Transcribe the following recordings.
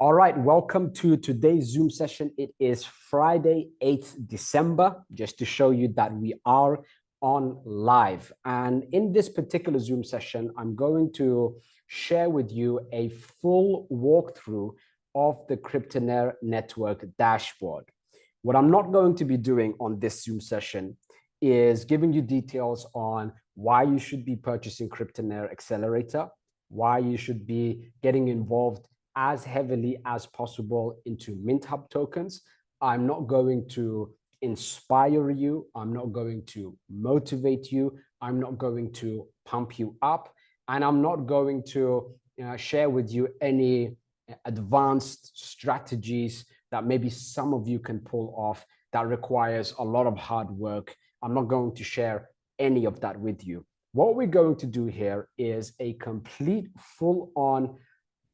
All right, welcome to today's Zoom session. It is Friday, 8th December, just to show you that we are on live. And in this particular Zoom session, I'm going to share with you a full walkthrough of the Cryptonaire network dashboard. What I'm not going to be doing on this Zoom session is giving you details on why you should be purchasing Cryptonaire Accelerator, why you should be getting involved as heavily as possible into MintHub tokens. I'm not going to inspire you. I'm not going to motivate you. I'm not going to pump you up. And I'm not going to share with you any advanced strategies that maybe some of you can pull off that requires a lot of hard work. I'm not going to share any of that with you. What we're going to do here is a complete full-on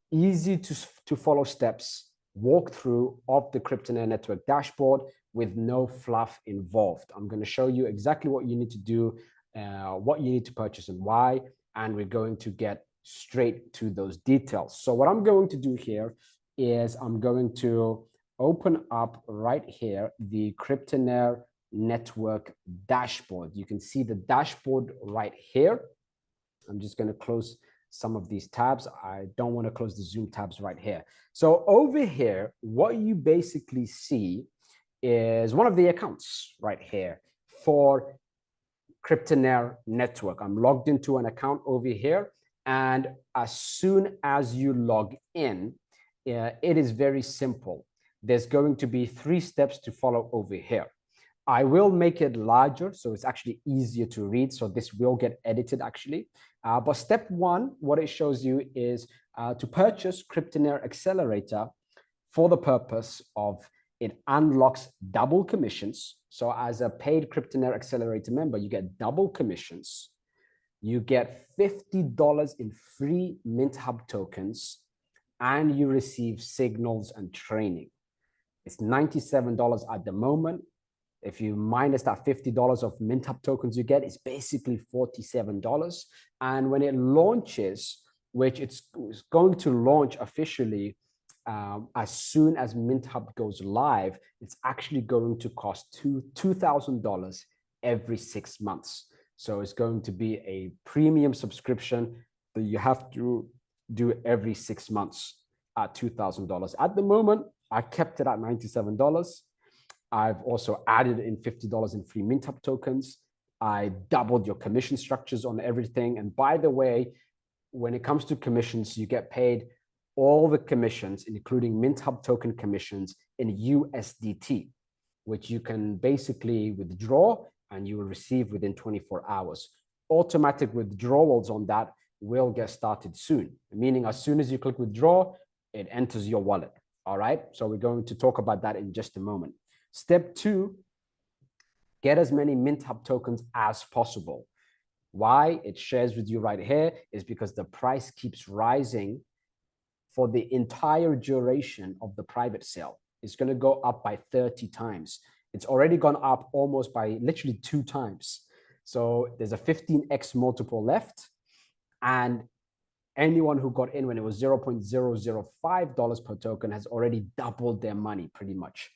easy to follow steps walkthrough of the Cryptonaire network dashboard with no fluff involved. I'm going to show you exactly what you need to do, what you need to purchase and why, and we're going to get straight to those details. So what I'm going to do here is I'm going to open up right here the Cryptonaire network dashboard. You can see the dashboard right here. I'm just going to close some of these tabs. I don't want to close the Zoom tabs right here. So over here, what you basically see is one of the accounts right here for Cryptonaire network. I'm logged into an account over here. And as soon as you log in, it is very simple. There's going to be 3 steps to follow over here. I will make it larger, so it's actually easier to read. So this will get edited actually. But step 1, what it shows you is to purchase Cryptonaire Accelerator for the purpose of it unlocks double commissions. So as a paid Cryptonaire Accelerator member, you get double commissions. You get $50 in free MintHub tokens, and you receive signals and training. It's $97 at the moment. If you minus that $50 of MintHub tokens you get, it's basically $47. And when it launches, which it's going to launch officially as soon as MintHub goes live, it's actually going to cost $2,000 every 6 months. So it's going to be a premium subscription that you have to do every 6 months at $2,000. At the moment, I kept it at $97. I've also added in $50 in free MintHub tokens. I doubled your commission structures on everything. And by the way, when it comes to commissions, you get paid all the commissions, including MintHub token commissions in USDT, which you can basically withdraw and you will receive within 24 hours. Automatic withdrawals on that will get started soon, meaning as soon as you click withdraw, it enters your wallet. All right, so we're going to talk about that in just a moment. Step 2, get as many MintHub tokens as possible. Why it shares with you right here is because the price keeps rising for the entire duration of the private sale. It's going to go up by 30 times. It's already gone up almost by literally 2 times. So there's a 15x multiple left. And anyone who got in when it was $0.005 per token has already doubled their money pretty much.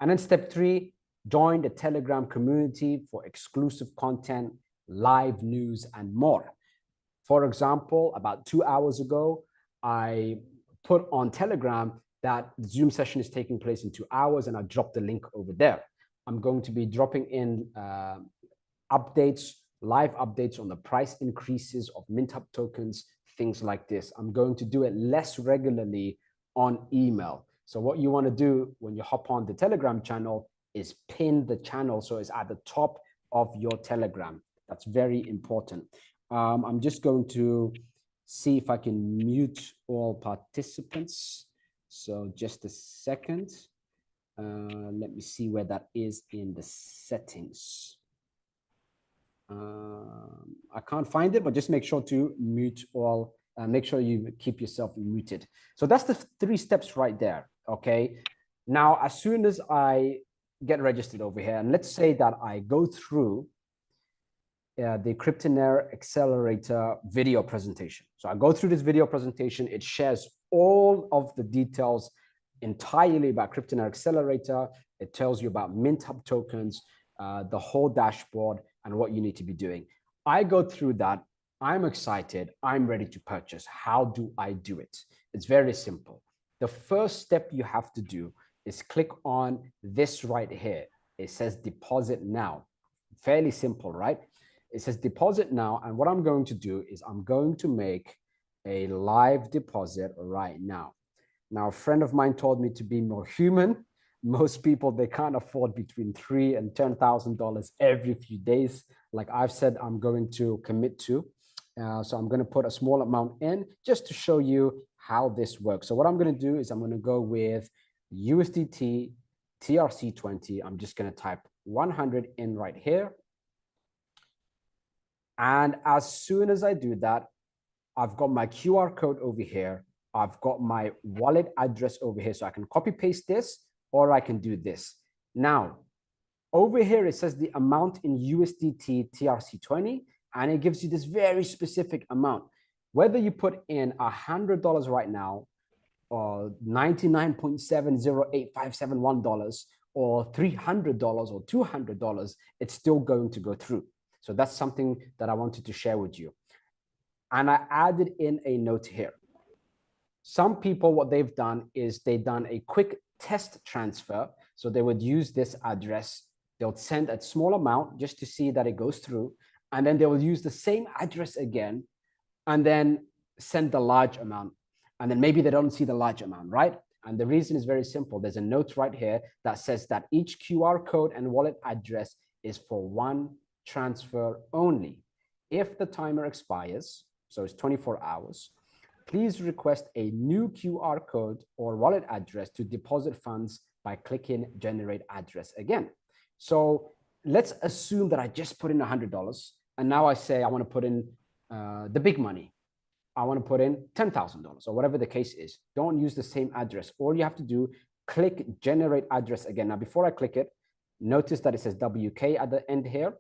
And then step 3, join the Telegram community for exclusive content, live news, and more. For example, about 2 hours ago, I put on Telegram that the Zoom session is taking place in 2 hours, and I dropped the link over there. I'm going to be dropping in updates, live updates on the price increases of MintHub tokens, things like this. I'm going to do it less regularly on email. So what you want to do when you hop on the Telegram channel is pin the channel so it's at the top of your Telegram. That's very important. I'm just going to see if I can mute all participants. So just a second. Let me see where that is in the settings. I can't find it, but just make sure to mute all. Make sure you keep yourself muted. So that's the 3 steps right there. Okay. Now, as soon as I get registered over here, and let's say that I go through the Cryptonaire Accelerator video presentation. So I go through this video presentation. It shares all of the details entirely about Cryptonaire Accelerator. It tells you about MintHub tokens, the whole dashboard, and what you need to be doing. I go through that. I'm excited. I'm ready to purchase. How do I do it? It's very simple. The first step you have to do is click on this right here. It says deposit now. Fairly simple, right? It says deposit now. And what I'm going to do is I'm going to make a live deposit right now. Now, a friend of mine told me to be more human. Most people, they can't afford between $3,000 and $10,000 every few days. Like I've said, I'm going to commit to. So I'm going to put a small amount in just to show you how this works. So what I'm going to do is I'm going to go with USDT TRC20. I'm just going to type 100 in right here. And as soon as I do that, I've got my QR code over here. I've got my wallet address over here. So I can copy paste this, or I can do this. Now, over here, it says the amount in USDT TRC20, and it gives you this very specific amount. Whether you put in $100 right now, or $99.708571, or $300 or $200, it's still going to go through. So that's something that I wanted to share with you. And I added in a note here. Some people, what they've done is they've done a quick test transfer. So they would use this address. They'll send a small amount just to see that it goes through. And then they will use the same address again and then send the large amount. And then maybe they don't see the large amount, right? And the reason is very simple. There's a note right here that says that each QR code and wallet address is for one transfer only. If the timer expires, so it's 24 hours, please request a new QR code or wallet address to deposit funds by clicking generate address again. So let's assume that I just put in $100 and now I say I want to put in the big money. I want to put in $10,000 or whatever the case is. Don't use the same address. All you have to do, click generate address again. Now, before I click it, notice that it says WK at the end here.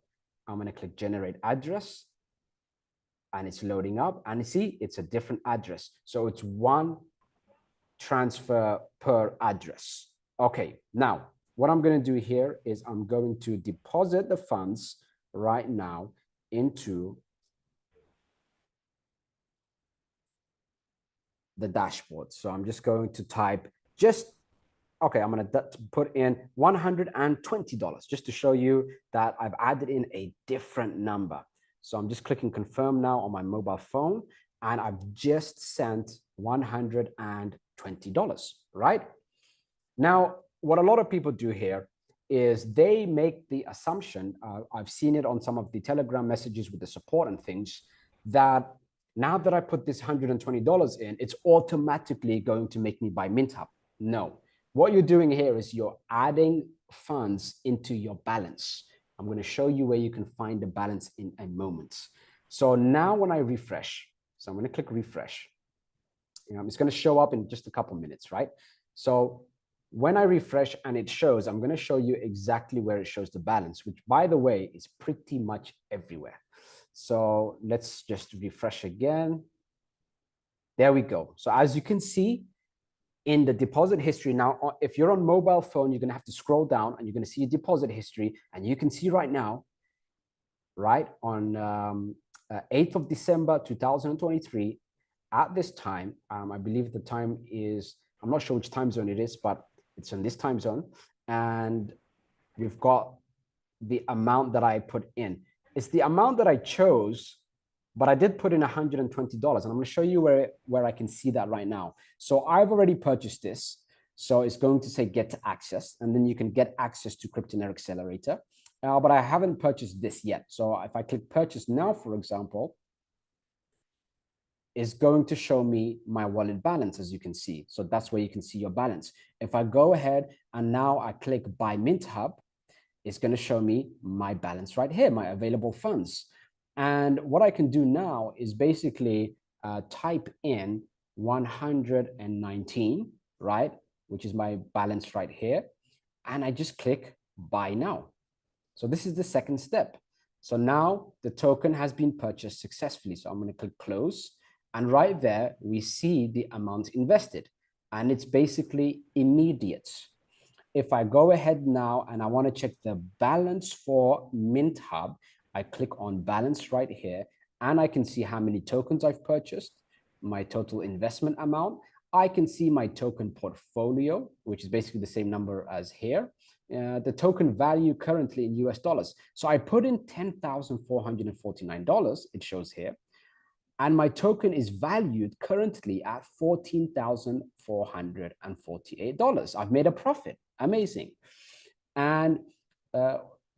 I'm going to click generate address and it's loading up, and you see it's a different address. So it's one transfer per address. Okay, now what I'm going to do here is I'm going to deposit the funds right now into the dashboard. So I'm just going to type okay, I'm going to put in $120 just to show you that I've added in a different number. So I'm just clicking confirm now on my mobile phone, and I've just sent $120, right? Now, what a lot of people do here is they make the assumption, I've seen it on some of the Telegram messages with the support and things, that now that I put this $120 in, it's automatically going to make me buy MintHub. No. What you're doing here is you're adding funds into your balance. I'm going to show you where you can find the balance in a moment. So now when I refresh, so I'm going to click refresh. It's going to show up in just a couple minutes, right? So when I refresh and it shows, I'm going to show you exactly where it shows the balance, which, by the way, is pretty much everywhere. So let's just refresh again. There we go. So as you can see, in the deposit history now, if you're on mobile phone, you're going to have to scroll down and you're going to see a deposit history. And you can see right now, right, on 8th of December, 2023, at this time, I believe the time is, I'm not sure which time zone it is, but it's in this time zone. And we've got the amount that I put in. It's the amount that I chose, but I did put in $120, and I'm going to show you where I can see that right now. So I've already purchased this. So it's going to say get access, and then you can get access to Cryptonaire Accelerator. But I haven't purchased this yet. So if I click purchase now, for example, it's going to show me my wallet balance, as you can see. So that's where you can see your balance. If I go ahead and now I click buy MintHub, it's going to show me my balance right here, my available funds. And what I can do now is basically type in 119, right? Which is my balance right here. And I just click buy now. So this is the second step. So now the token has been purchased successfully. So I'm going to click close. And right there, we see the amount invested. And it's basically immediate. If I go ahead now and I want to check the balance for MintHub, I click on balance right here, and I can see how many tokens I've purchased, my total investment amount. I can see my token portfolio, which is basically the same number as here. The token value currently in US dollars. So I put in $10,449, it shows here. And my token is valued currently at $14,448. I've made a profit. Amazing. And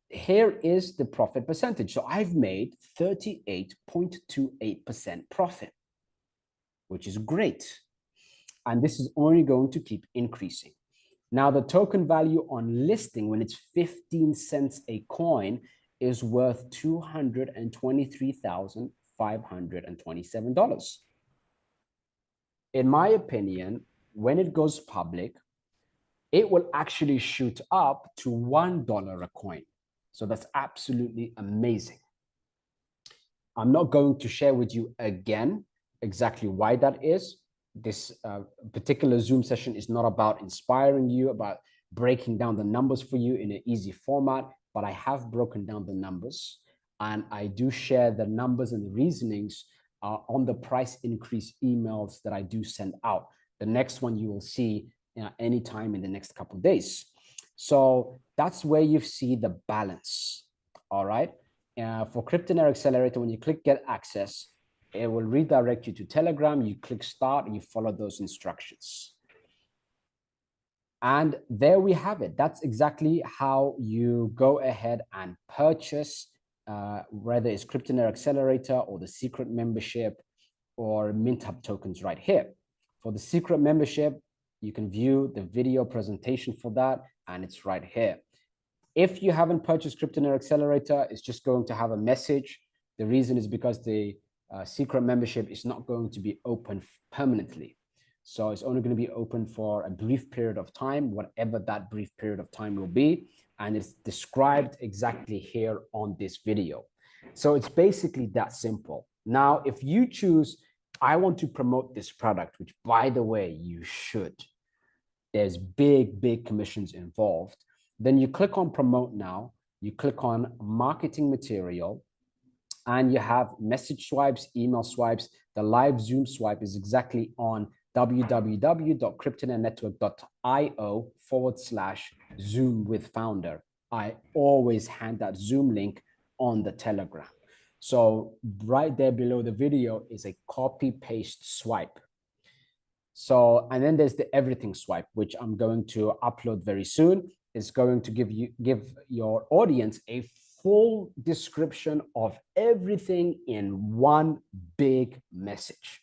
here is the profit percentage. So I've made 38.28% profit, which is great. And this is only going to keep increasing. Now, the token value on listing, when it's 15 cents a coin, is worth $223,527. In my opinion, when it goes public, it will actually shoot up to $1 a coin. So that's absolutely amazing. I'm not going to share with you again exactly why that is. This particular Zoom session is not about inspiring you, about breaking down the numbers for you in an easy format, but I have broken down the numbers, and I do share the numbers and the reasonings on the price increase emails that I do send out. The next one you will see anytime in the next couple of days. So that's where you see the balance. All right. For Cryptonaire Accelerator, when you click get access, it will redirect you to Telegram. You click start and you follow those instructions. And there we have it. That's exactly how you go ahead and purchase, whether it's Cryptonaire Accelerator or the secret membership or MintHub tokens right here. For the secret membership, you can view the video presentation for that, and it's right here. If you haven't purchased Cryptonaire Accelerator, it's just going to have a message. The reason is because the secret membership is not going to be open permanently. So it's only going to be open for a brief period of time, whatever that brief period of time will be. And it's described exactly here on this video. So it's basically that simple. Now, if you choose, I want to promote this product, which by the way, you should. There's big commissions involved. Then you click on promote now, you click on marketing material, and you have message swipes, email swipes. The live Zoom swipe is exactly on www.cryptonairenetwork.io/Zoom with founder. I always hand that Zoom link on the Telegram. So right there below the video is a copy paste swipe. So, and then there's the everything swipe, which I'm going to upload very soon. It's going to give your audience a full description of everything in one big message.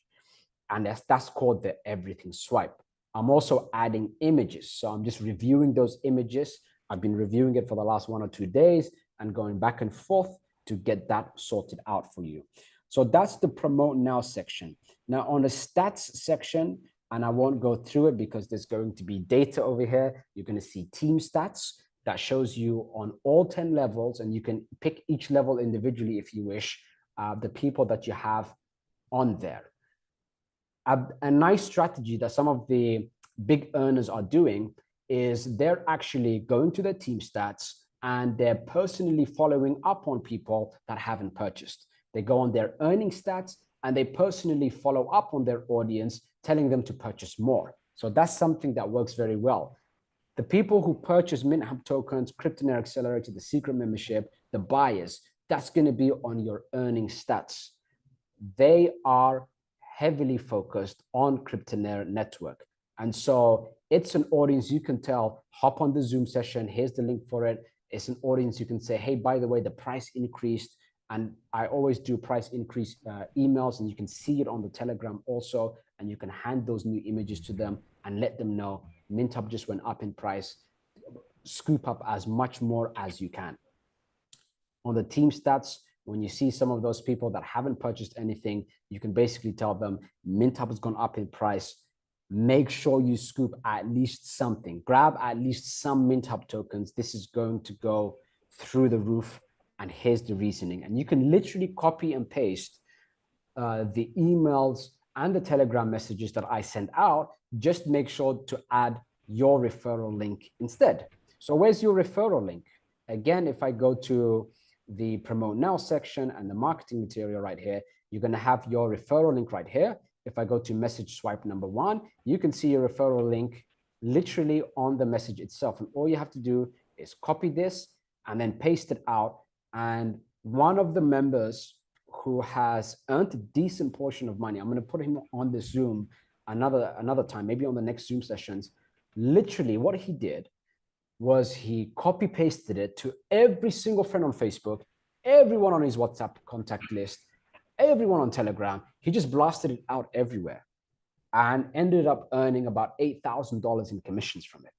And that's called the everything swipe. I'm also adding images. So I'm just reviewing those images. I've been reviewing it for the last 1 or 2 days and going back and forth to get that sorted out for you. So that's the promote now section. Now on the stats section, and I won't go through it because there's going to be data over here. You're going to see team stats that shows you on all 10 levels, and you can pick each level individually if you wish, the people that you have on there. A nice strategy that some of the big earners are doing is they're actually going to their team stats and they're personally following up on people that haven't purchased. They go on their earning stats and they personally follow up on their audience, telling them to purchase more. So that's something that works very well. The people who purchase MintHub tokens, Cryptonaire Accelerator, the secret membership, the buyers, that's going to be on your earning stats. They are heavily focused on Cryptonaire network. And so it's an audience you can tell, hop on the Zoom session, here's the link for it. It's an audience you can say, hey, by the way, the price increased. And I always do price increase emails, and you can see it on the Telegram also, and you can hand those new images to them and let them know MintHub just went up in price. Scoop up as much more as you can. On the team stats, when you see some of those people that haven't purchased anything, you can basically tell them MintHub has gone up in price. Make sure you scoop at least something. Grab at least some MintHub tokens. This is going to go through the roof. And here's the reasoning. And you can literally copy and paste the emails and the Telegram messages that I send out. Just make sure to add your referral link instead. So where's your referral link? Again, if I go to the Promote Now section and the marketing material right here, you're going to have your referral link right here. If I go to message swipe number 1, you can see your referral link literally on the message itself. And all you have to do is copy this and then paste it out. And one of the members who has earned a decent portion of money, I'm going to put him on the Zoom another time, maybe on the next Zoom sessions. Literally what he did was he copy pasted it to every single friend on Facebook, everyone on his WhatsApp contact list, everyone on Telegram. He just blasted it out everywhere and ended up earning about $8,000 in commissions from it.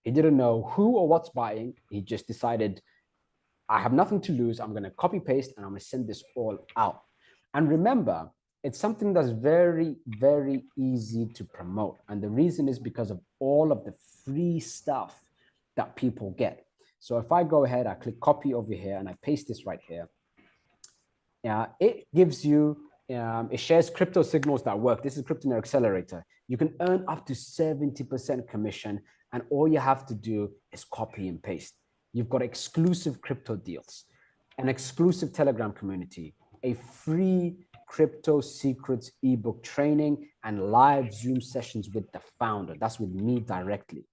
He didn't know who or what's buying. He just decided, I have nothing to lose. I'm going to copy paste and I'm going to send this all out. And remember, it's something that's very, very easy to promote. And the reason is because of all of the free stuff that people get. So if I go ahead, I click copy over here and I paste this right here. It gives you, it shares crypto signals that work. This is Cryptonaire Accelerator. You can earn up to 70% commission. And all you have to do is copy and paste. You've got exclusive crypto deals, an exclusive Telegram community, a free crypto secrets ebook training, and live Zoom sessions with the founder. That's with me directly.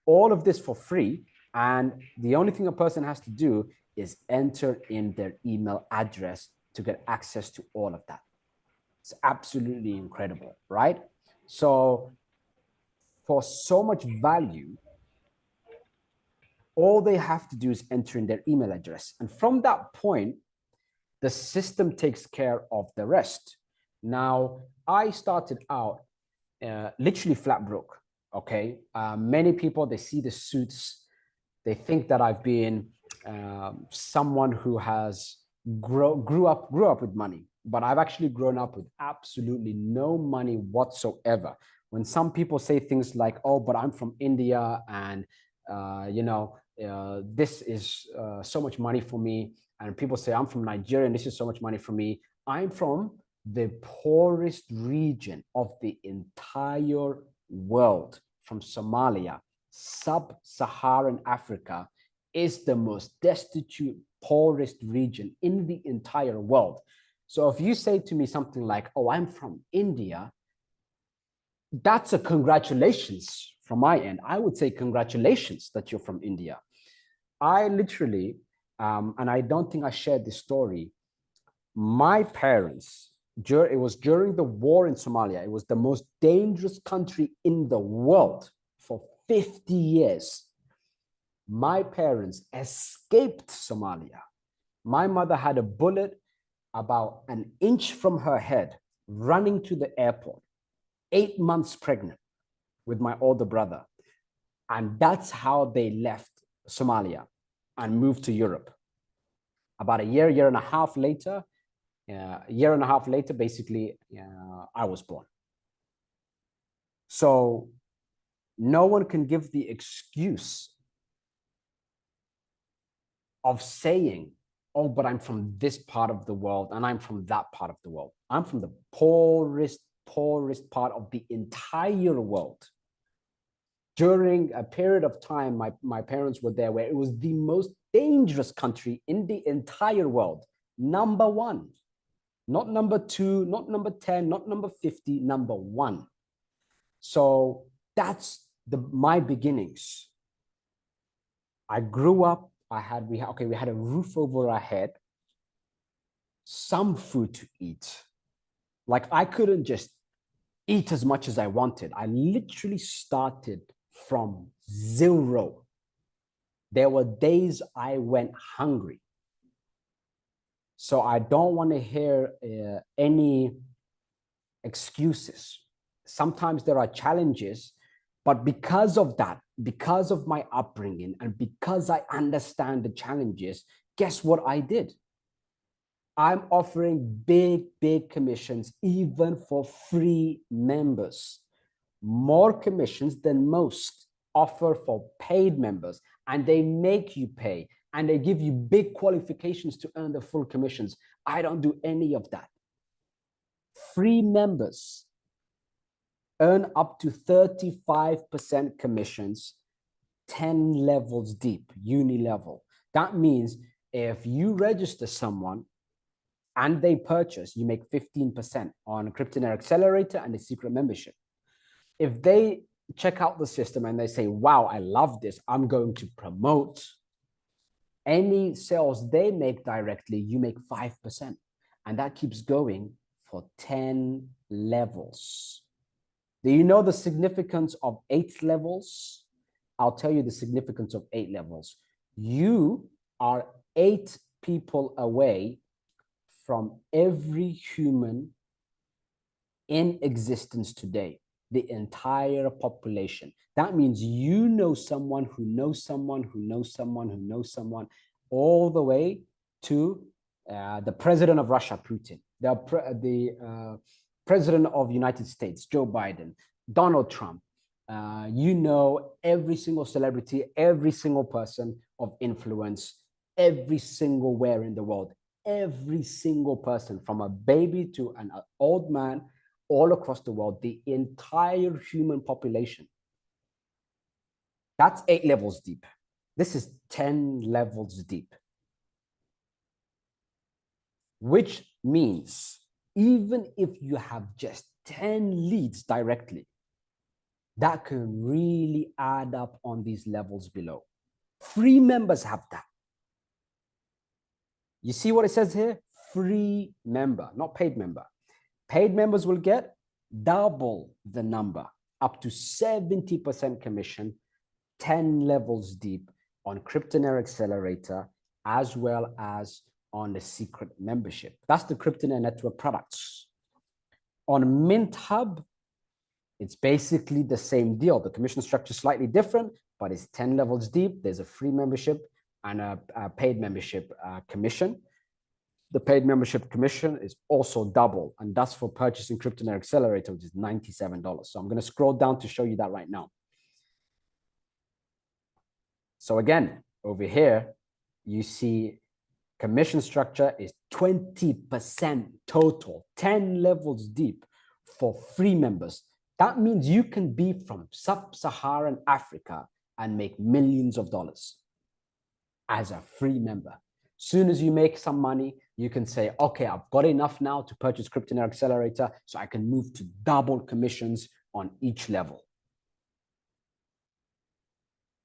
All of this for free. And the only thing a person has to do is enter in their email address to get access to all of that. It's absolutely incredible, right? So for so much value, all they have to do is enter in their email address. And from that point, the system takes care of the rest. Now, I started out literally flat broke, okay? Many people, they see the suits, they think that I've been someone who has grew up with money, but I've actually grown up with absolutely no money whatsoever. When some people say things like, oh, but I'm from India and this is so much money for me. And people say, I'm from Nigeria and this is so much money for me. I'm from the poorest region of the entire world, from Somalia. Sub-Saharan Africa is the most destitute, poorest region in the entire world. So if you say to me something like, oh, I'm from India, that's a congratulations from my end. I would say congratulations that you're from India. I literally, and I don't think I shared this story, my parents, it was during the war in Somalia. It was the most dangerous country in the world for 50 years. My parents escaped Somalia. My mother had a bullet about an inch from her head running to the airport, 8 months pregnant with my older brother. And that's how they left Somalia and moved to Europe. About a year and a half later, basically, I was born. So no one can give the excuse of saying, oh, but I'm from this part of the world and I'm from that part of the world. I'm from the poorest part of the entire world. During a period of time, my parents were there where it was the most dangerous country in the entire world. Number one, not number 2, not number 10, not number 50, number 1. So that's my beginnings. I grew up, we had a roof over our head, some food to eat. Like I couldn't just eat as much as I wanted. I literally started from zero. There were days I went hungry. So I don't want to hear any excuses. Sometimes there are challenges, but because of that, because of my upbringing, and because I understand the challenges, guess what I did? I'm offering big commissions, even for free members. More commissions than most offer for paid members, and they make you pay. and they give you big qualifications to earn the full commissions. I don't do any of that. Free members earn up to 35% commissions, 10 levels deep, uni level. That means if you register someone and they purchase, you make 15% on Cryptonaire Accelerator and the secret membership. If they check out the system and they say, wow, I love this, I'm going to promote, any sales they make directly, you make 5%. And that keeps going for 10 levels. Do you know the significance of 8 levels? I'll tell you the significance of 8 levels. You are 8 people away from every human in existence today, the entire population. That means you know someone who knows someone who knows someone who knows someone, all the way to the president of Russia, Putin, the president of the United States, Joe Biden, Donald Trump. You know every single celebrity, every single person of influence, every single where in the world, every single person from a baby to an old man, all across the world, the entire human population. That's 8 levels deep. This is 10 levels deep. Which means even if you have just 10 leads directly, that can really add up on these levels below. Free members have that. You see what it says here? Free member, not paid member. Paid members will get double the number, up to 70% commission, 10 levels deep on Cryptonaire Accelerator, as well as on the secret membership. That's the Cryptonaire network products. On MintHub, it's basically the same deal. The commission structure is slightly different, but it's 10 levels deep. There's a free membership and a paid membership commission. The paid membership commission is also double, and that's for purchasing Cryptonaire Accelerator, which is $97. So I'm going to scroll down to show you that right now. So again, over here, you see commission structure is 20% total, 10 levels deep for free members. That means you can be from sub-Saharan Africa and make millions of dollars as a free member. Soon as you make some money, you can say, okay, I've got enough now to purchase Cryptonaire Accelerator, so I can move to double commissions on each level.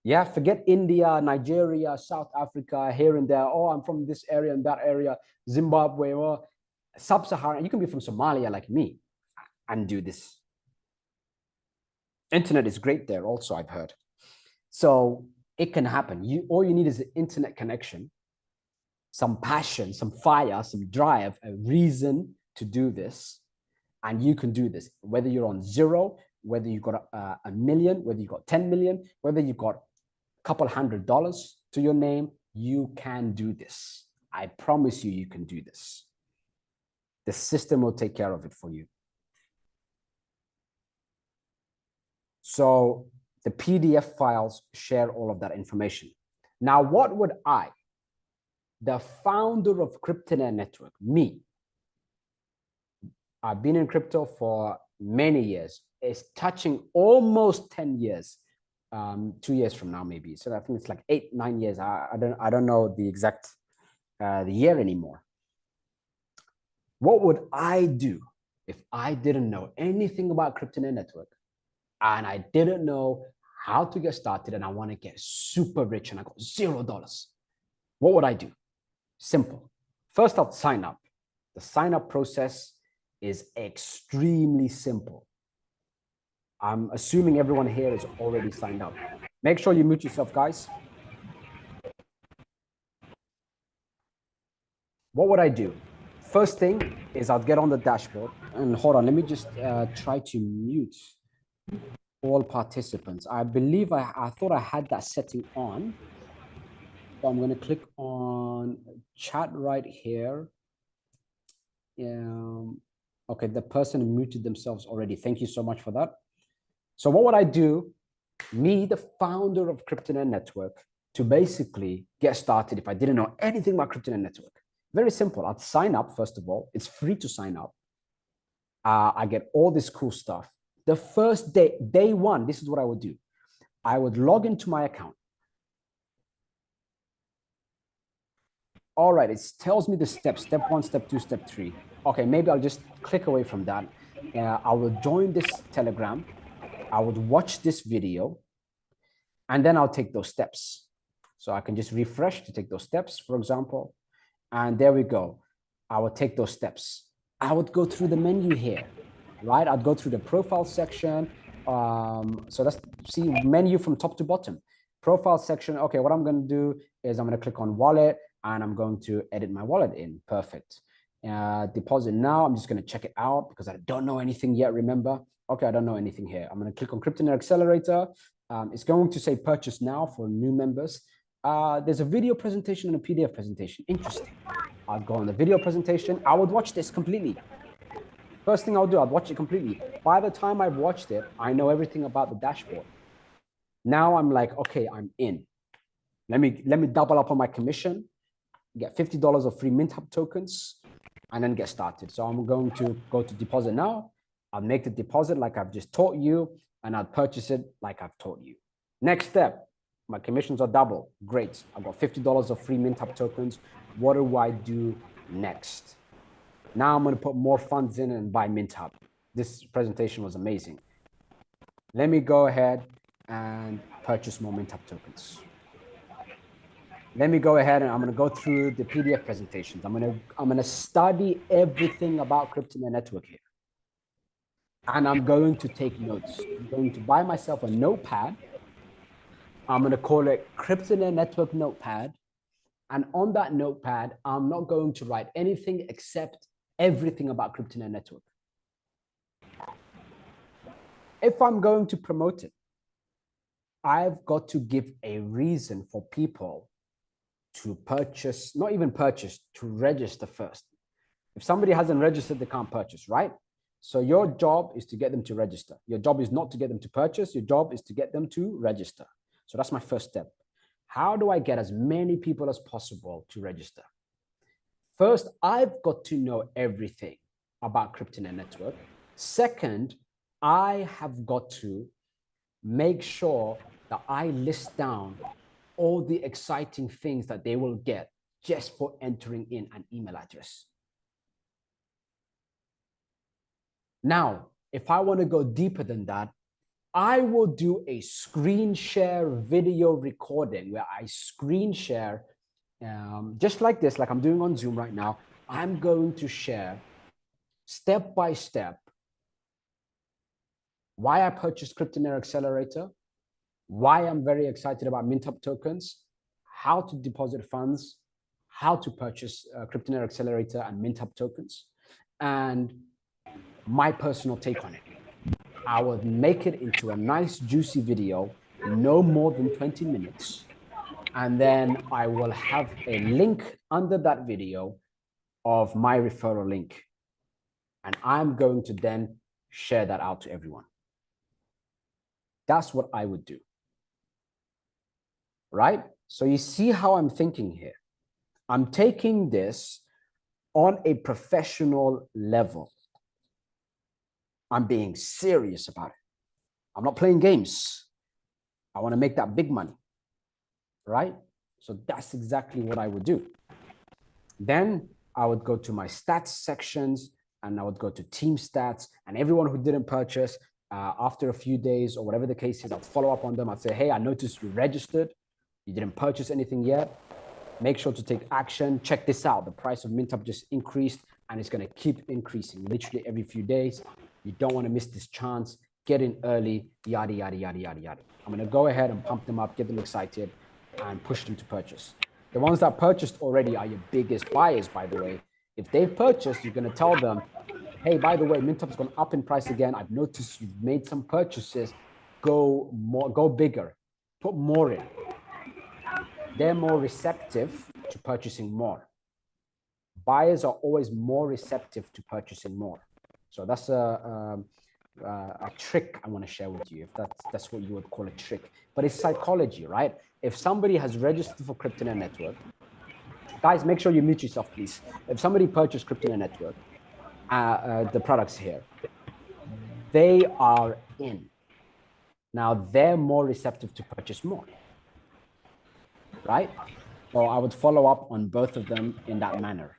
Yeah, forget India, Nigeria, South Africa, here and there. Oh, I'm from this area and that area, Zimbabwe, or sub-Saharan. You can be from Somalia like me and do this. Internet is great there also, I've heard. So it can happen. All you need is an internet connection, some passion, some fire, some drive, a reason to do this. And you can do this, whether you're on zero, whether you got a million, whether you got 10 million, whether you got a couple $100 to your name, you can do this. I promise you, you can do this. The system will take care of it for you. So the PDF files share all of that information. Now, what would I, the founder of Cryptonaire Network, me, I've been in crypto for many years. It's touching almost 10 years, 2 years from now, maybe. So I think it's like 8, 9 years. I don't know the exact the year anymore. What would I do if I didn't know anything about Cryptonaire Network and I didn't know how to get started and I want to get super rich and I got $0? What would I do? Simple. First, I'll sign up. The sign up process is extremely simple. I'm assuming everyone here is already signed up. Make sure you mute yourself, guys. What would I do? First thing is I'll get on the dashboard and hold on. Let me just try to mute all participants. I believe I thought I had that setting on. So I'm going to click on chat right here. Okay, the person muted themselves already. Thank you so much for that. So what would I do? Me, the founder of Cryptonaire Network, to basically get started if I didn't know anything about Cryptonaire Network? Very simple. I'd sign up, first of all. It's free to sign up. I get all this cool stuff. The first day, day one, this is what I would do. I would log into my account. All right, it tells me the steps, step 1, step 2, step 3. Okay, maybe I'll just click away from that. I will join this Telegram. I would watch this video, and then I'll take those steps. So I can just refresh to take those steps, for example. And there we go. I would take those steps. I would go through the menu here, right? I'd go through the profile section. So let's see menu from top to bottom. Profile section. Okay, what I'm going to do is I'm going to click on wallet, and I'm going to edit my wallet in. Perfect. Deposit now. I'm just going to check it out because I don't know anything yet, remember? Okay, I don't know anything here. I'm going to click on Cryptonaire Accelerator. It's going to say purchase now for new members. There's a video presentation and a PDF presentation. Interesting. I'll go on the video presentation. I would watch this completely. First thing I'll do, I'll watch it completely. By the time I've watched it, I know everything about the dashboard. Now I'm like, okay, I'm in. Let me double up on my commission, get $50 of free MintHub tokens, and then get started. So I'm going to go to deposit now. I'll make the deposit like I've just taught you, and I'll purchase it like I've taught you. Next step, my commissions are double. Great. I've got $50 of free MintHub tokens. What do I do next? Now I'm going to put more funds in and buy MintHub. This presentation was amazing. Let me go ahead and purchase more MintHub tokens. Let me go ahead and I'm going to go through the PDF presentations. I'm going to study everything about Cryptonaire Network here. And I'm going to take notes. I'm going to buy myself a notepad. I'm going to call it Cryptonaire Network Notepad. And on that notepad, I'm not going to write anything except everything about Cryptonaire Network. If I'm going to promote it, I've got to give a reason for people to purchase, not even purchase, to register first. If somebody hasn't registered, they can't purchase, right? So your job is to get them to register. Your job is not to get them to purchase. Your job is to get them to register. So that's my first step. How do I get as many people as possible to register? First, I've got to know everything about Cryptonaire Network. Second, I have got to make sure that I list down all the exciting things that they will get just for entering in an email address. Now, if I want to go deeper than that, I will do a screen share video recording where I screen share just like this, like I'm doing on Zoom right now. I'm going to share step by step why I purchased Cryptonaire Accelerator, why I'm very excited about MintHub tokens, how to deposit funds, how to purchase Cryptonaire Accelerator and MintHub tokens, and my personal take on it. I will make it into a nice juicy video, no more than 20 minutes. And then I will have a link under that video of my referral link. And I'm going to then share that out to everyone. That's what I would do. Right? So you see how I'm thinking here. I'm taking this on a professional level. I'm being serious about it. I'm not playing games. I want to make that big money. Right? So that's exactly what I would do. Then I would go to my stats sections and I would go to team stats, and everyone who didn't purchase after a few days or whatever the case is, I'll follow up on them. I'd say, hey, I noticed you registered. You didn't purchase anything yet. Make sure to take action. Check this out. The price of MintHub just increased and it's going to keep increasing literally every few days. You don't want to miss this chance. Get in early, yada, yada, yada, yada, yada. I'm going to go ahead and pump them up, get them excited, and push them to purchase. The ones that purchased already are your biggest buyers, by the way. If they've purchased, you're going to tell them, hey, by the way, MintHub's gone up in price again. I've noticed you've made some purchases. Go more, go bigger, put more in. They're more receptive to purchasing more. Buyers are always more receptive to purchasing more. So that's a trick I want to share with you, if that's what you would call a trick. But it's psychology, right? If somebody has registered for Cryptonaire Network, guys, make sure you mute yourself, please. If somebody purchased Cryptonaire Network, the products here, they are in. Now they're more receptive to purchase more, right? So I would follow up on both of them in that manner.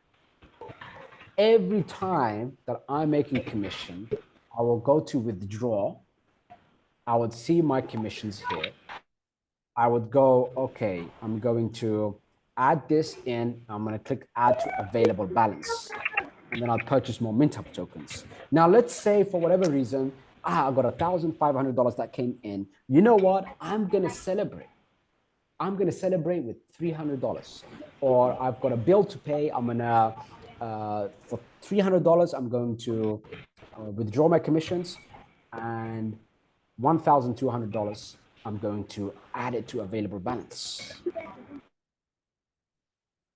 Every time that I'm making commission, I will go to withdraw. I would see my commissions here. I would go, okay, I'm going to add this in. I'm going to click add to available balance. And then I'll purchase more MintHub tokens. Now, let's say for whatever reason, I got $1,500 that came in. You know what? I'm going to celebrate. I'm going to celebrate with $300. Or I've got a bill to pay. I'm going to, for $300, I'm going to withdraw my commissions. And $1,200, I'm going to add it to available balance.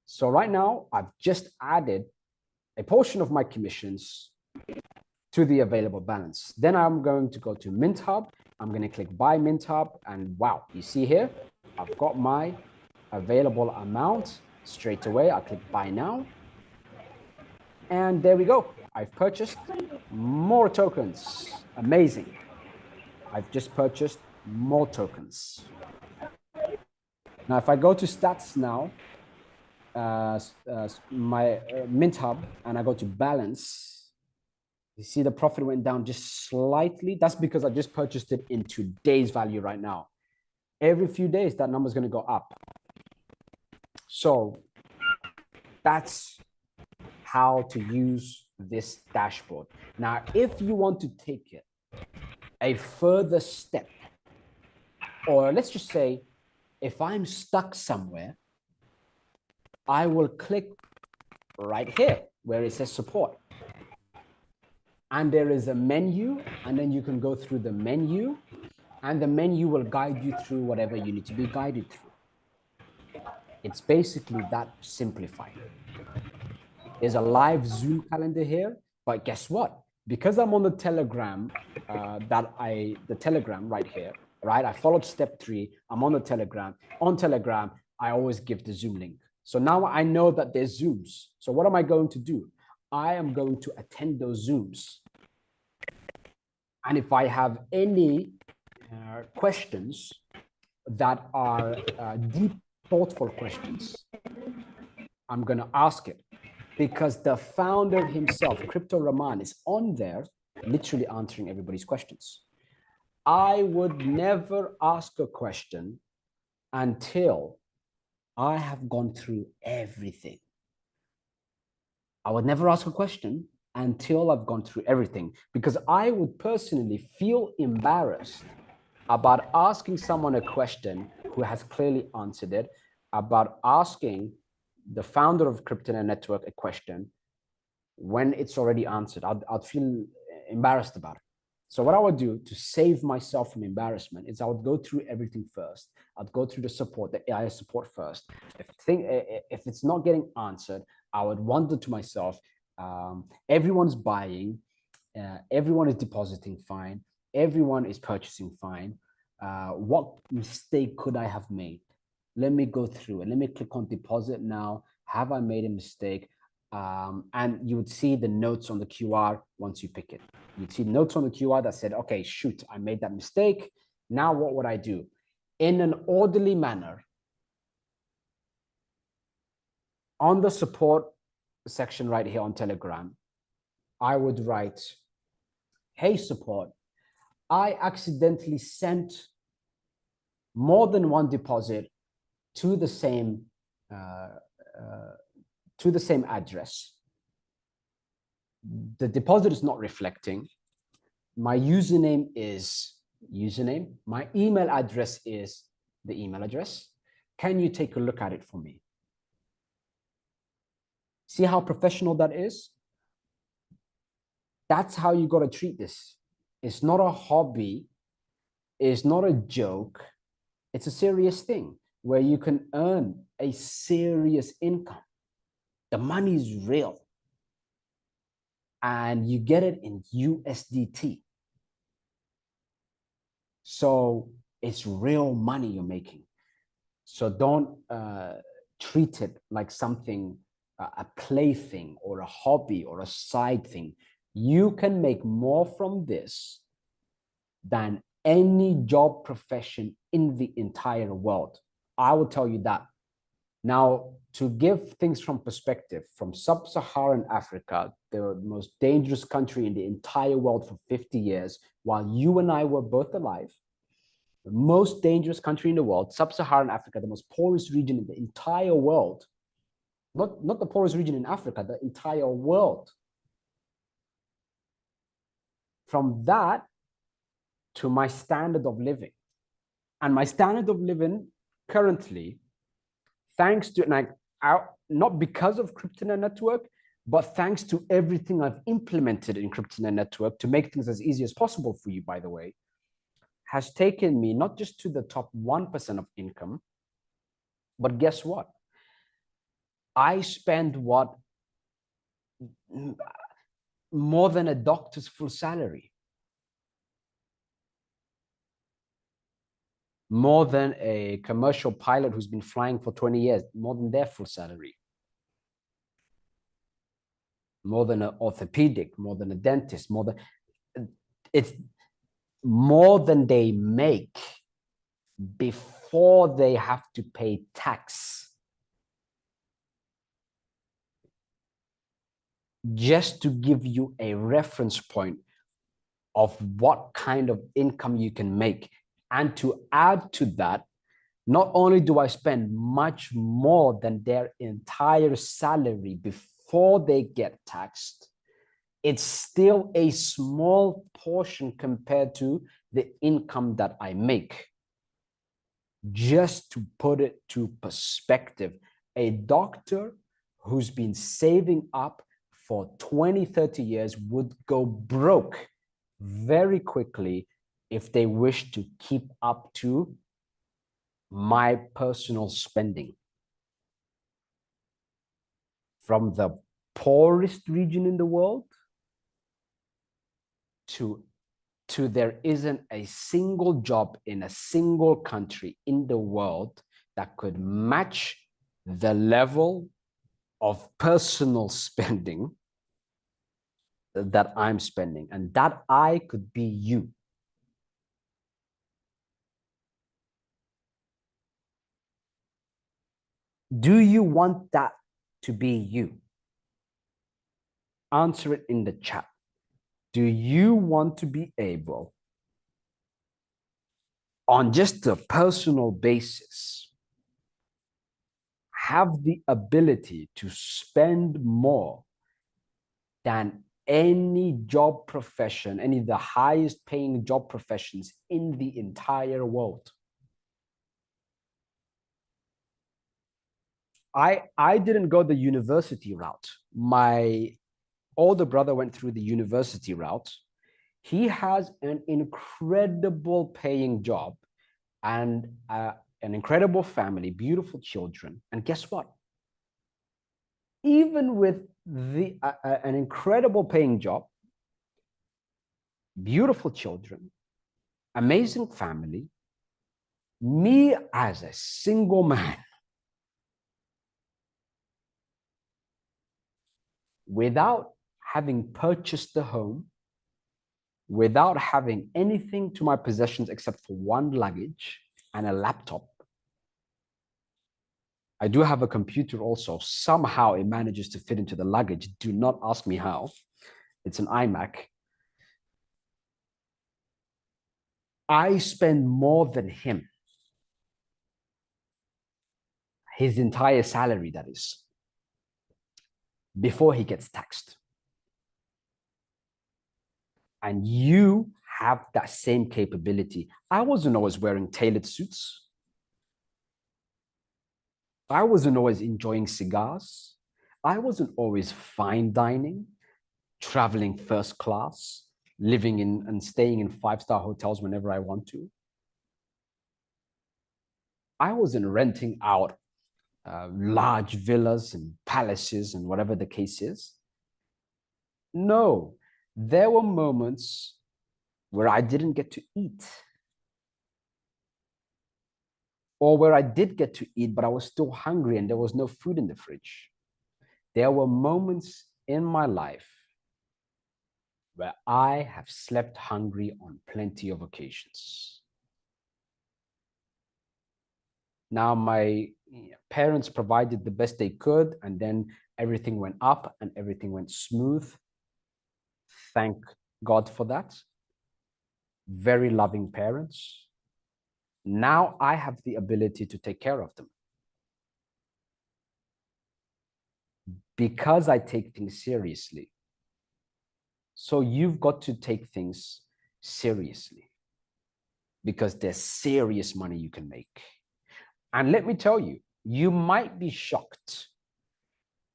So right now, I've just added a portion of my commissions to the available balance. Then I'm going to go to MintHub. I'm going to click buy MintHub. And wow, you see here, I've got my available amount straight away. I click buy now. And there we go. I've purchased more tokens. Amazing. I've just purchased more tokens. Now, if I go to stats now, my MintHub, and I go to balance, you see the profit went down just slightly. That's because I just purchased it in today's value right now. Every few days, that number is going to go up. So that's how to use this dashboard. Now, if you want to take it a further step, or let's just say, if I'm stuck somewhere, I will click right here where it says support. And there is a menu, and then you can go through the menu, and the menu will guide you through whatever you need to be guided through. It's basically that simplified. There's a live Zoom calendar here, but guess what? Because I'm on the Telegram, the Telegram right here, right? I followed step 3. I'm on the Telegram. On Telegram, I always give the Zoom link. So now I know that there's Zooms. So what am I going to do? I am going to attend those Zooms. And if I have any questions that are deep, thoughtful questions, I'm going to ask it. Because the founder himself, Crypto Rahman, is on there literally answering everybody's questions. I would never ask a question until I have gone through everything. I would never ask a question until I've gone through everything, because I would personally feel embarrassed about asking someone a question who has clearly answered it, about asking the founder of Cryptonaire Network a question when it's already answered. I'd feel embarrassed about it. So what I would do to save myself from embarrassment is I would go through everything first. I'd go through the support, the AI support first. If it's not getting answered, I would wonder to myself, everyone's buying, everyone is depositing fine, everyone is purchasing fine. What mistake could I have made? Let me go through and let me click on deposit now. Have I made a mistake? And you would see the notes on the QR once you pick it. You'd see notes on the QR that said, okay, shoot, I made that mistake. Now what would I do? In an orderly manner, on the support section right here on Telegram, I would write, hey, support, I accidentally sent more than one deposit to the same address. The deposit is not reflecting. My username is username. My email address is the email address. Can you take a look at it for me? See how professional that is? That's how you got to treat this. It's not a hobby. It's not a joke. It's a serious thing where you can earn a serious income. The money is real. And you get it in USDT. So it's real money you're making. So don't treat it like something, a plaything or a hobby or a side thing. You can make more from this than any job profession in the entire world. I will tell you that. Now, to give things from perspective, from sub-Saharan Africa, the most dangerous country in the entire world for 50 years, while you and I were both alive, the most dangerous country in the world, sub-Saharan Africa, the most poorest region in the entire world, not the poorest region in Africa, the entire world. From that to my standard of living. And my standard of living currently, thanks to, not because of Cryptonaire Network, but thanks to everything I've implemented in Cryptonaire Network to make things as easy as possible for you, by the way, has taken me not just to the top 1% of income, but guess what? I spend more than a doctor's full salary, more than a commercial pilot who's been flying for 20 years, more than their full salary, more than an orthopedic, more than a dentist, it's more than they make before they have to pay tax. Just to give you a reference point of what kind of income you can make. And to add to that, not only do I spend much more than their entire salary before they get taxed, it's still a small portion compared to the income that I make. Just to put it to perspective, a doctor who's been saving up for 20, 30 years would go broke very quickly if they wish to keep up to my personal spending. From the poorest region in the world to there isn't a single job in a single country in the world that could match the level of personal spending that I'm spending, and that I could be you. Do you want that to be you? Answer it in the chat. Do you want to be able, on just a personal basis, have the ability to spend more than any job profession, any of the highest paying job professions in the entire world? I didn't go the university route. My older brother went through the university route. He has an incredible paying job and an incredible family, beautiful children. And guess what? Even with an incredible paying job, beautiful children, amazing family, me as a single man, without having purchased a home, without having anything to my possessions except for one luggage and a laptop. I do have a computer also. Somehow it manages to fit into the luggage. Do not ask me how. It's an iMac. I spend more than him. His entire salary, that is, before he gets taxed. And you have that same capability. I wasn't always wearing tailored suits. I wasn't always enjoying cigars. I wasn't always fine dining, traveling first class, living in and staying in five-star hotels whenever I want to. I wasn't renting out large villas and palaces and whatever the case is. No, there were moments where I didn't get to eat. or where I did get to eat, but I was still hungry and there was no food in the fridge. There were moments in my life where I have slept hungry on plenty of occasions. Now, my parents provided the best they could, and then everything went up and everything went smooth. Thank God for that. Very loving parents. Now I have the ability to take care of them. Because I take things seriously. So you've got to take things seriously, because there's serious money you can make. And let me tell you, you might be shocked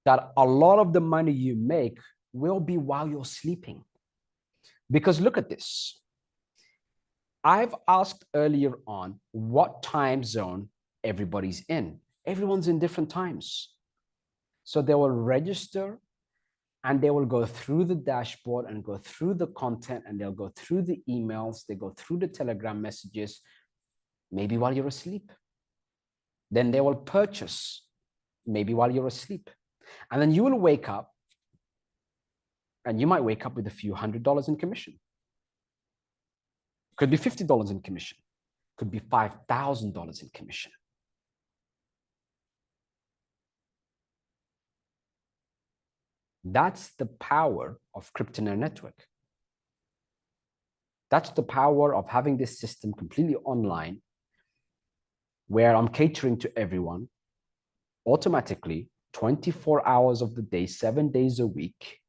that a lot of the money you make will be while you're sleeping. Because look at this. I've asked earlier on what time zone everybody's in. Everyone's in different times. So they will register and they will go through the dashboard and go through the content, and they'll go through the emails, they go through the Telegram messages, maybe while you're asleep. Then they will purchase, maybe while you're asleep. And then you will wake up, and you might wake up with a few $100s in commission. Could be $50 in commission. Could be $5,000 in commission. That's the power of Cryptonaire Network. That's the power of having this system completely online, where I'm catering to everyone automatically, 24 hours of the day, 7 days a week,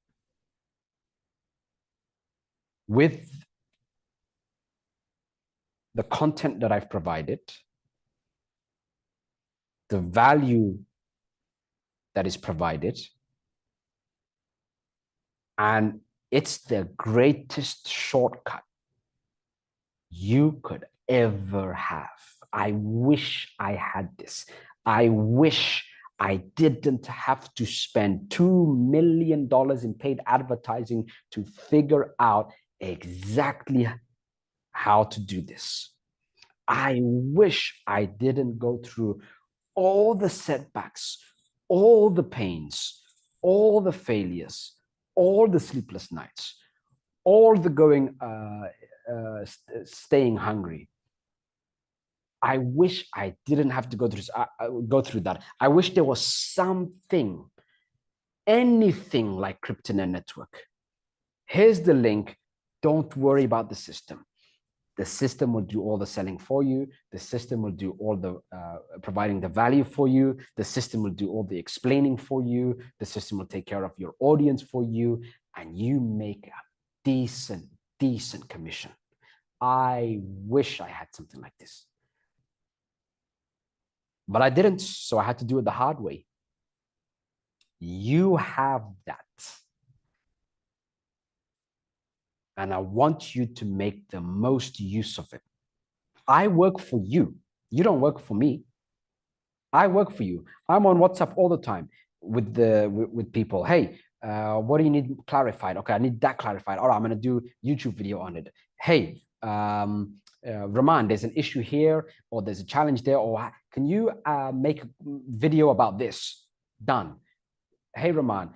with the content that I've provided, the value that is provided, and it's the greatest shortcut you could ever have. I wish I had this. I wish I didn't have to spend $2 million in paid advertising to figure out exactly how to do this. I wish I didn't go through all the setbacks, all the pains, all the failures, all the sleepless nights, all the staying hungry. I wish I didn't have to go through that. I wish there was something, anything like Cryptonaire Network. Here's the link. Don't worry about the system. The system will do all the selling for you. The system will do all the providing the value for you. The system will do all the explaining for you. The system will take care of your audience for you, and you make a decent commission. I wish I had something like this, but I didn't, so I had to do it the hard way. You have that, and I want you to make the most use of it. I work for you. You don't work for me. I work for you. I'm on WhatsApp all the time with people. Hey, what do you need clarified? Okay, I need that clarified. All right, I'm going to do YouTube video on it. Hey, Rahman, there's an issue here, or there's a challenge there, or can you make a video about this? Done. Hey, Rahman,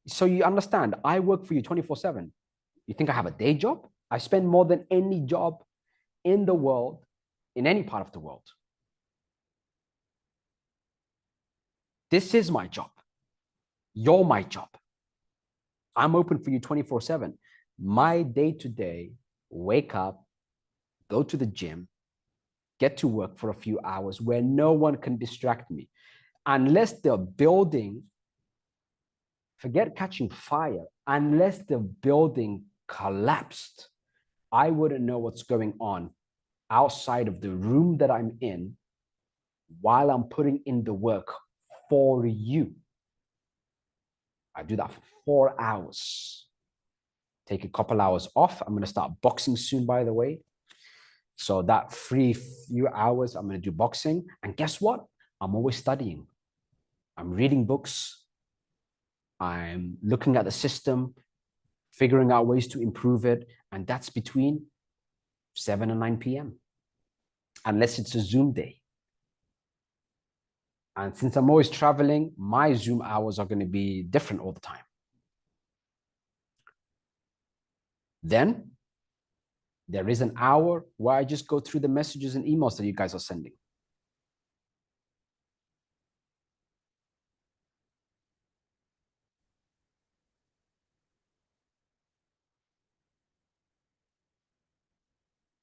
so you understand, I work for you 24/7. You think I have a day job? I spend more than any job in the world, in any part of the world. This is my job. You're my job. I'm open for you 24/7. My day-to-day, wake up, go to the gym, get to work for a few hours where no one can distract me. Unless the building, forget catching fire, unless the building collapsed, I wouldn't know what's going on outside of the room that I'm in while I'm putting in the work for you. I do that for 4 hours. Take a couple hours off. I'm going to start boxing soon, by the way. So that free few hours, I'm going to do boxing. And guess what? I'm always studying. I'm reading books. I'm looking at the system, figuring out ways to improve it. And that's between 7 and 9 p.m. Unless it's a Zoom day. And since I'm always traveling, my Zoom hours are going to be different all the time. Then there is an hour where I just go through the messages and emails that you guys are sending.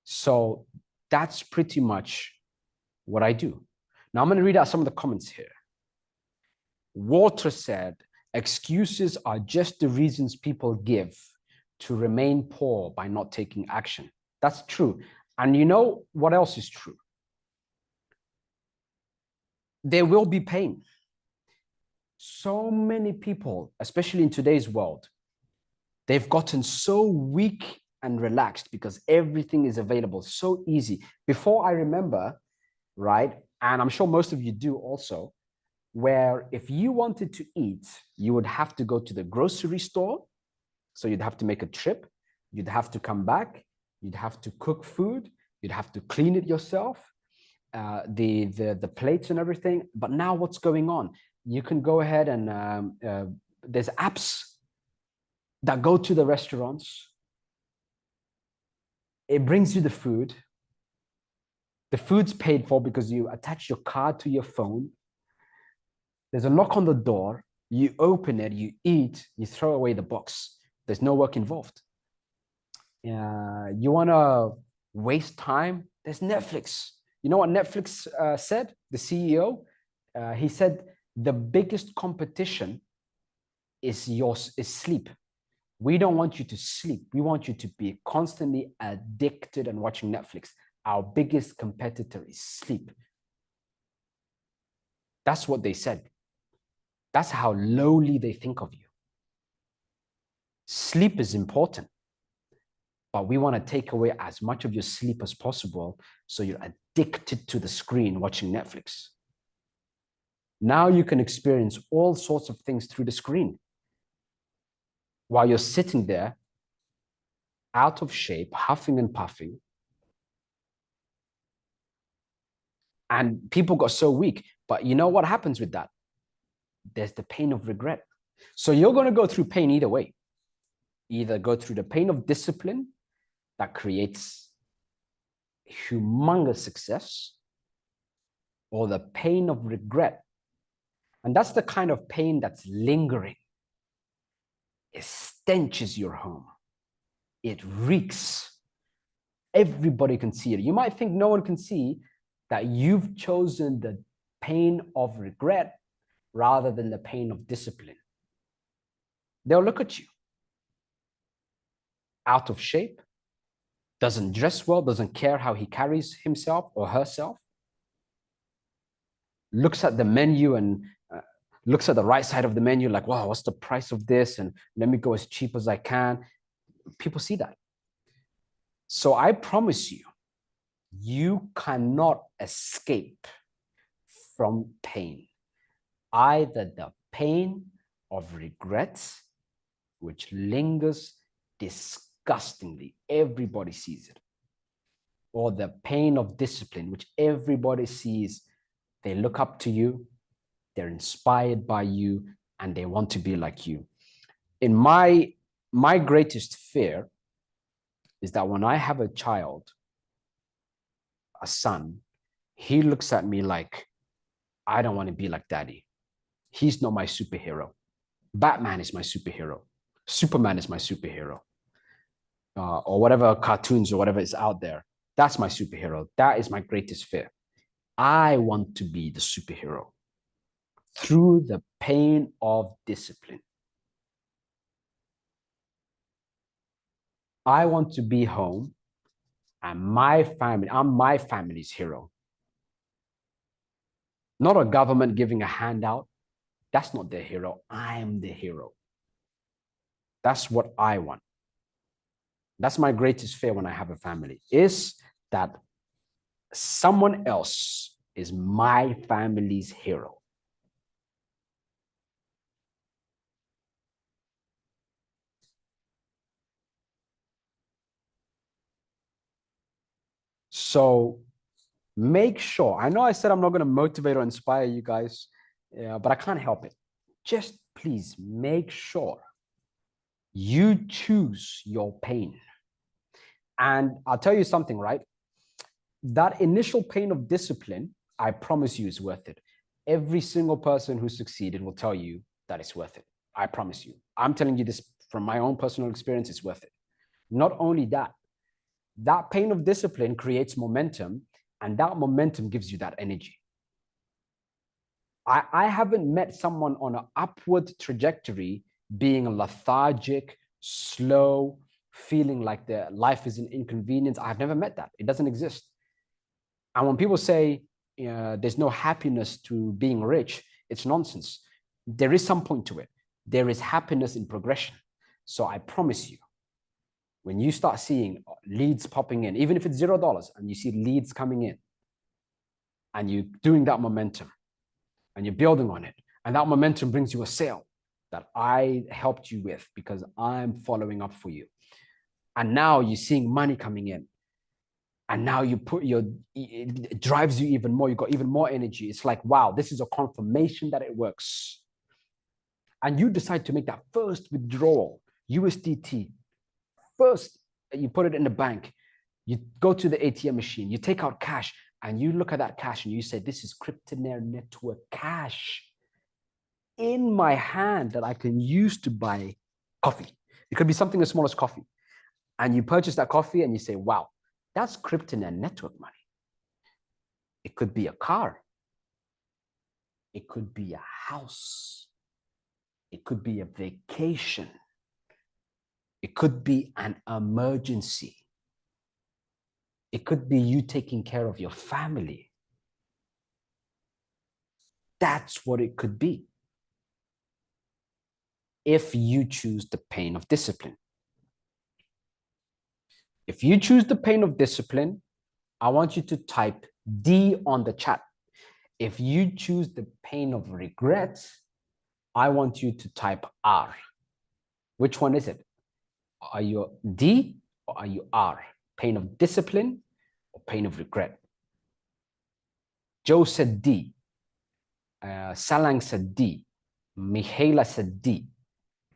So that's pretty much what I do. Now I'm going to read out some of the comments here. Walter said, excuses are just the reasons people give to remain poor by not taking action. That's true. And you know what else is true? There will be pain. So many people, especially in today's world, they've gotten so weak and relaxed because everything is available so easy. Before I remember, right, and I'm sure most of you do also, where if you wanted to eat, you would have to go to the grocery store. So you'd have to make a trip, you'd have to come back, you'd have to cook food, you'd have to clean it yourself, the plates and everything. But now what's going on? You can go ahead and there's apps that go to the restaurants. It brings you the food. The food's paid for because you attach your card to your phone. There's a knock on the door. You open it, you eat, you throw away the box. There's no work involved. You want to waste time? There's Netflix. You know what Netflix said? The CEO, he said the biggest competition is sleep. We don't want you to sleep. We want you to be constantly addicted and watching Netflix. Our biggest competitor is sleep. That's what they said. That's how lowly they think of you. Sleep is important, but we want to take away as much of your sleep as possible so you're addicted to the screen watching Netflix. Now you can experience all sorts of things through the screen while you're sitting there out of shape, huffing and puffing. And people got so weak. But you know what happens with that? There's the pain of regret. So you're going to go through pain either way. Either go through the pain of discipline that creates humongous success, or the pain of regret. And that's the kind of pain that's lingering. It stenches your home. It reeks. Everybody can see it. You might think no one can see that you've chosen the pain of regret rather than the pain of discipline. They'll look at you. Out of shape, doesn't dress well, doesn't care how he carries himself or herself, looks at the menu and looks at the right side of the menu like, wow, what's the price of this? And let me go as cheap as I can. People see that. So I promise you, you cannot escape from pain. Either the pain of regrets, which lingers disgustingly, everybody sees it, or the pain of discipline, which everybody sees. They look up to you, they're inspired by you, and they want to be like you. In my greatest fear is that when I have a child, a son, he looks at me like, I don't want to be like daddy. He's not my superhero. Batman is my superhero. Superman is my superhero. Or whatever cartoons or whatever is out there. That's my superhero. That is my greatest fear. I want to be the superhero through the pain of discipline. I want to be home and I'm my family's hero. Not a government giving a handout. That's not the hero. I am the hero. That's what I want. That's my greatest fear when I have a family, is that someone else is my family's hero. So Make sure, I know I said I'm not going to motivate or inspire you guys, but I can't help it. Just please make sure you choose your pain. And I'll tell you something, right? That initial pain of discipline, I promise you, is worth it. Every single person who succeeded will tell you that it's worth it. I promise you. I'm telling you this from my own personal experience, it's worth it. Not only that, that pain of discipline creates momentum, and that momentum gives you that energy. I haven't met someone on an upward trajectory being lethargic, slow, feeling like their life is an inconvenience. I've never met that. It doesn't exist. And when people say there's no happiness to being rich, it's nonsense. There is some point to it. There is happiness in progression. So I promise you, when you start seeing leads popping in, even if it's $0, and you see leads coming in, and you're doing that momentum, and you're building on it, and that momentum brings you a sale that I helped you with because I'm following up for you. And now you're seeing money coming in. And now it drives you even more. You got even more energy. It's like, wow, this is a confirmation that it works. And you decide to make that first withdrawal, USDT. First, you put it in the bank. You go to the ATM machine. You take out cash, and you look at that cash, and you say, this is Cryptonaire Network cash in my hand that I can use to buy coffee. It could be something as small as coffee. And you purchase that coffee, and you say, wow, that's Cryptonaire Network money. It could be a car. It could be a house. It could be a vacation. It could be an emergency. It could be you taking care of your family. That's what it could be if you choose the pain of discipline. If you choose the pain of discipline, I want you to type D on the chat. If you choose the pain of regret, I want you to type R. Which one is it? Are you D or are you R? Pain of discipline or pain of regret? Joe said D. Salang said D. Mihaela said D.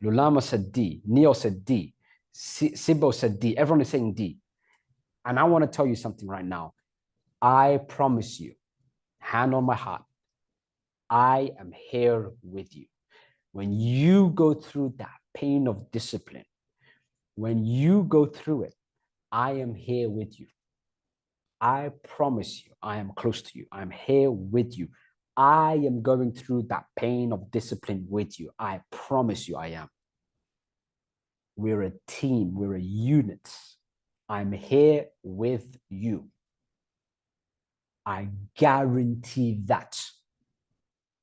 Lulama said D. Neil said D. Sibo said D. Everyone is saying D. And I want to tell you something right now. I promise you, hand on my heart, I am here with you. When you go through that pain of discipline, when you go through it, I am here with you. I promise you, I am close to you. I'm here with you. I am going through that pain of discipline with you. I promise you I am. We're a team. We're a unit. I'm here with you. I guarantee that.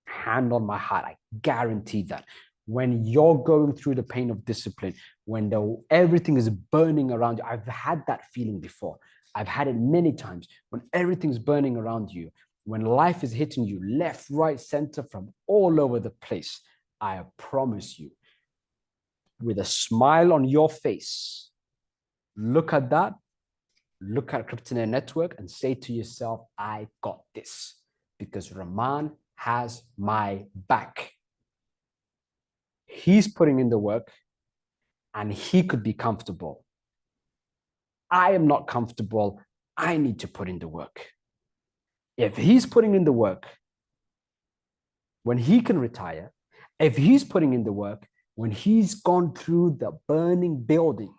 Hand on my heart, I guarantee that. When you're going through the pain of discipline, when everything is burning around you, I've had that feeling before. I've had it many times. When everything's burning around you, when life is hitting you left, right, center, from all over the place, I promise you, with a smile on your face, look at that, look at Cryptonaire Network and say to yourself, I got this because Rahman has my back. He's putting in the work and he could be comfortable. I am not comfortable. I need to put in the work. If he's putting in the work when he can retire, if he's putting in the work when he's gone through the burning building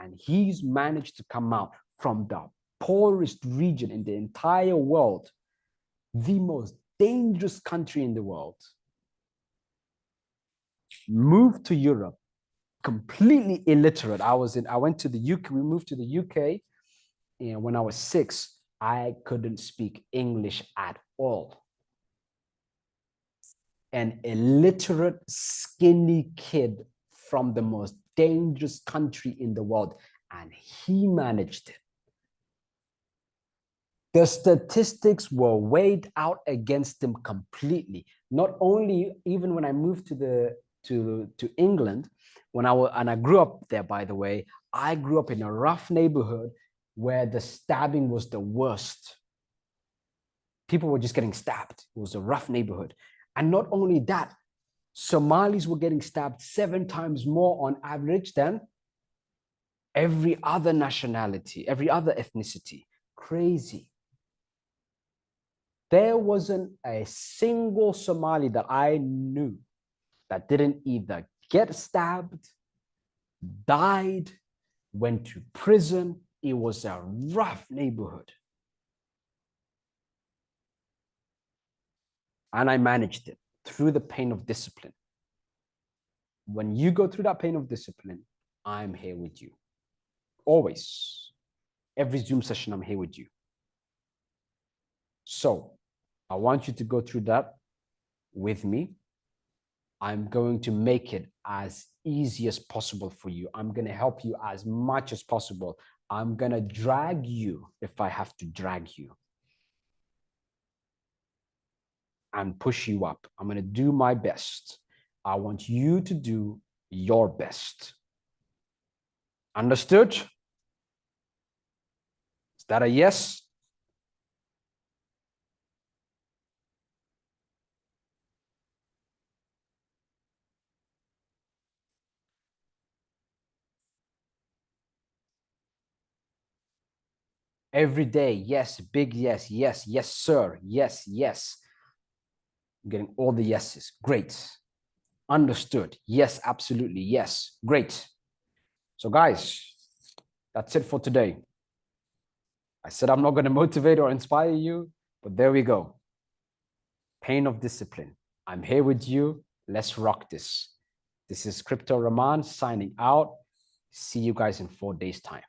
and he's managed to come out from the poorest region in the entire world, the most dangerous country in the world, moved to Europe, completely illiterate. I went to the UK, we moved to the UK, and when I was 6, I couldn't speak English at all. An illiterate, skinny kid from the most dangerous country in the world, and he managed it. The statistics were weighed out against him completely. Not only, even when I moved to England, and I grew up there, by the way, I grew up in a rough neighborhood where the stabbing was the worst. People were just getting stabbed. It was a rough neighborhood. And not only that, Somalis were getting stabbed 7 times more on average than every other nationality, every other ethnicity. Crazy. There wasn't a single Somali that I knew that didn't either get stabbed, died, went to prison. It was a rough neighborhood. And I managed it through the pain of discipline. When you go through that pain of discipline, I'm here with you. Always. Every Zoom session, I'm here with you. So I want you to go through that with me. I'm going to make it as easy as possible for you. I'm going to help you as much as possible. I'm going to drag you if I have to drag you and push you up. I'm going to do my best. I want you to do your best. Understood? Is that a yes? Every day, yes, big yes, yes, yes, sir, yes, yes. I'm getting all the yeses. Great. Understood. Yes, absolutely. Yes. Great. So guys, that's it for today. I said I'm not going to motivate or inspire you, but there we go. Pain of discipline. I'm here with you. Let's rock this. This is Crypto Rahman signing out. See you guys in 4 days' time.